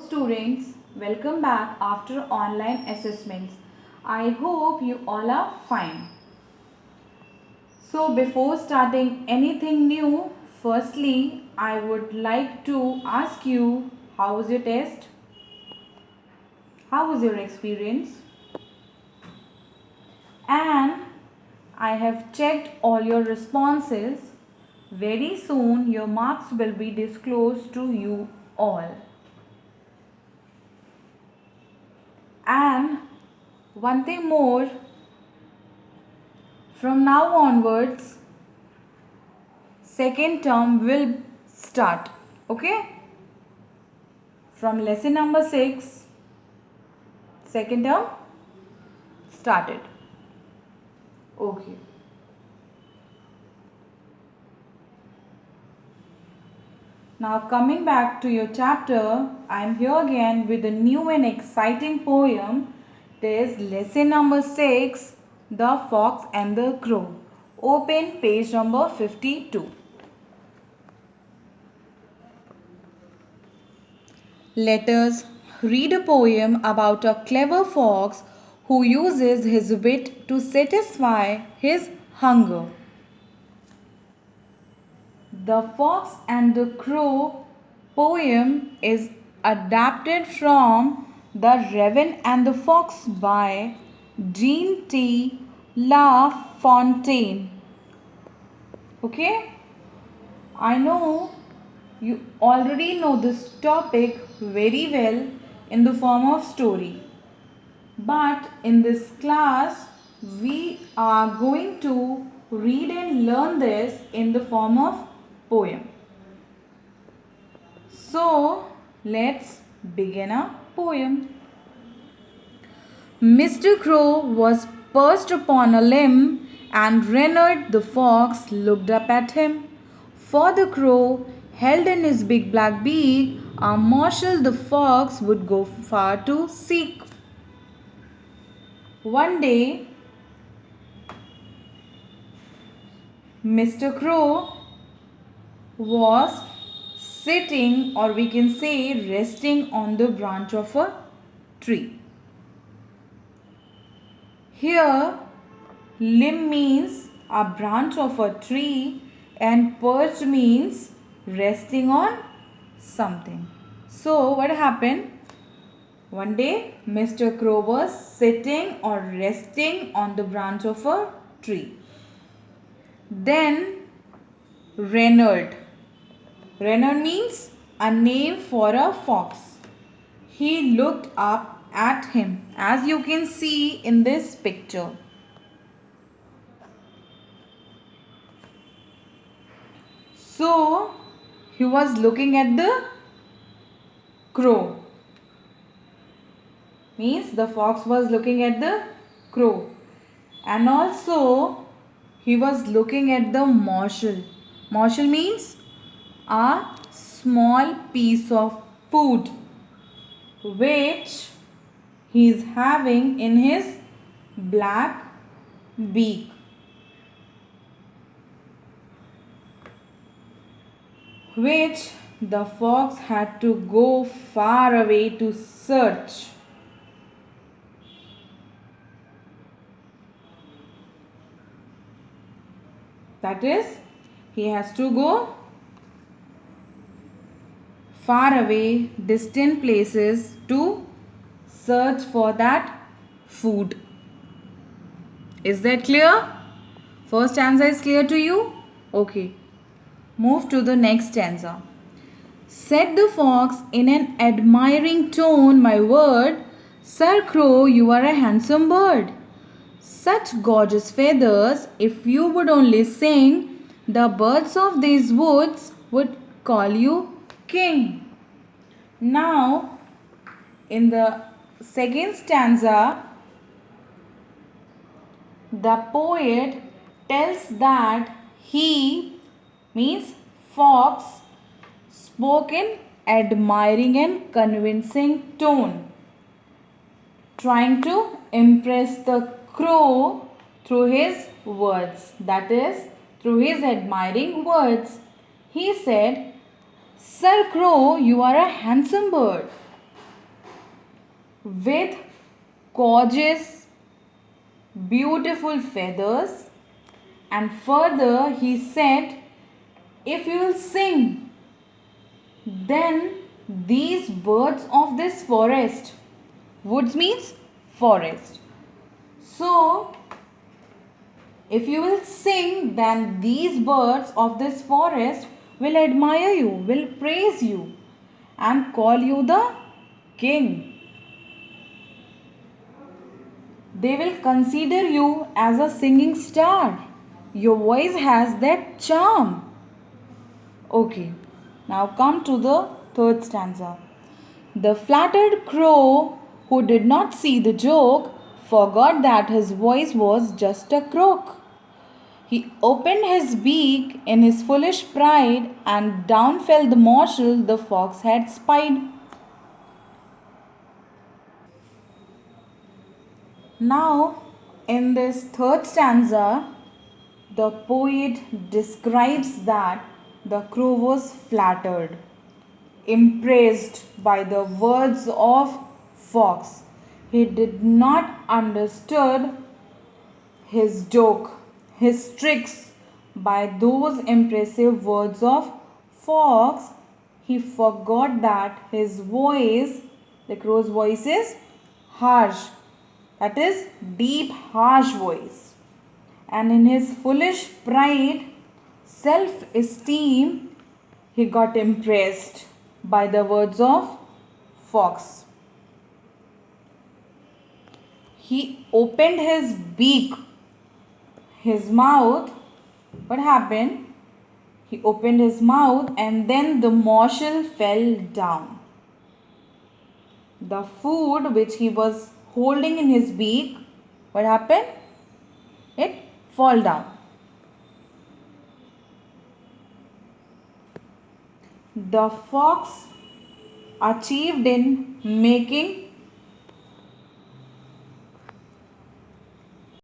students, welcome back after online assessments. I hope you all are fine. So before starting anything new, firstly I would like to ask you, how was your test? How was your experience? And I have checked all your responses. Very soon your marks will be disclosed to you all. And one thing more, from now onwards, second term will start. Okay? From lesson number 6, second term started. Okay. Now coming back to your chapter, I am here again with a new and exciting poem. It is lesson number 6, The Fox and the Crow. Open page number 52. Let us read a poem about a clever fox who uses his wit to satisfy his hunger. The Fox and the Crow poem is adapted from The Raven and the Fox by Jean T. La Fontaine. Okay? I know you already know this topic very well in the form of story. But in this class, we are going to read and learn this in the form of poem. So, let's begin our poem. Mr. Crow was perched upon a limb, and Reynard the fox looked up at him. For the crow held in his big black beak a morsel the fox would go far to seek. One day, Mr. Crow was sitting, or we can say resting, on the branch of a tree. Here, limb means a branch of a tree and perched means resting on something. So, what happened? One day, Mr. Crow was sitting or resting on the branch of a tree. Then, Reynard. Reynard means a name for a fox. He looked up at him, as you can see in this picture. So, he was looking at the crow. Means the fox was looking at the crow. And also, he was looking at the morsel. Morsel means a small piece of food which he is having in his black beak. Which the fox had to go far away to search. That is, he has to go far away, distant places to search for that food. Is that clear? First stanza is clear to you? Okay. Move to the next stanza. Said the fox in an admiring tone, my word, Sir Crow, you are a handsome bird. Such gorgeous feathers, if you would only sing, the birds of these woods would call you king. Now, in the second stanza, the poet tells that he, means fox, spoke in admiring and convincing tone, trying to impress the crow through his words, that is, through his admiring words. He said, Sir Crow, you are a handsome bird. with gorgeous, beautiful feathers. And further, he said, if you will sing, then these birds of this forest, woods means forest. So, if you will sing, then these birds of this forest will admire you, will praise you, and call you the king. They will consider you as a singing star. Your voice has that charm. Okay, now come to the third stanza. The flattered crow, who did not see the joke, forgot that his voice was just a croak. He opened his beak in his foolish pride, and down fell the morsel the fox had spied. Now, in this third stanza, the poet describes that the crow was flattered, impressed by the words of fox. He did not understood his joke, his tricks by those impressive words of fox. He forgot that his voice, the crow's voice, is harsh, that is deep, harsh voice. And in his foolish pride, self-esteem, he got impressed by the words of fox. He opened his beak, his mouth. What happened? He opened his mouth and then the morsel fell down. The food which he was holding in his beak, what happened? It fell down. The fox achieved in making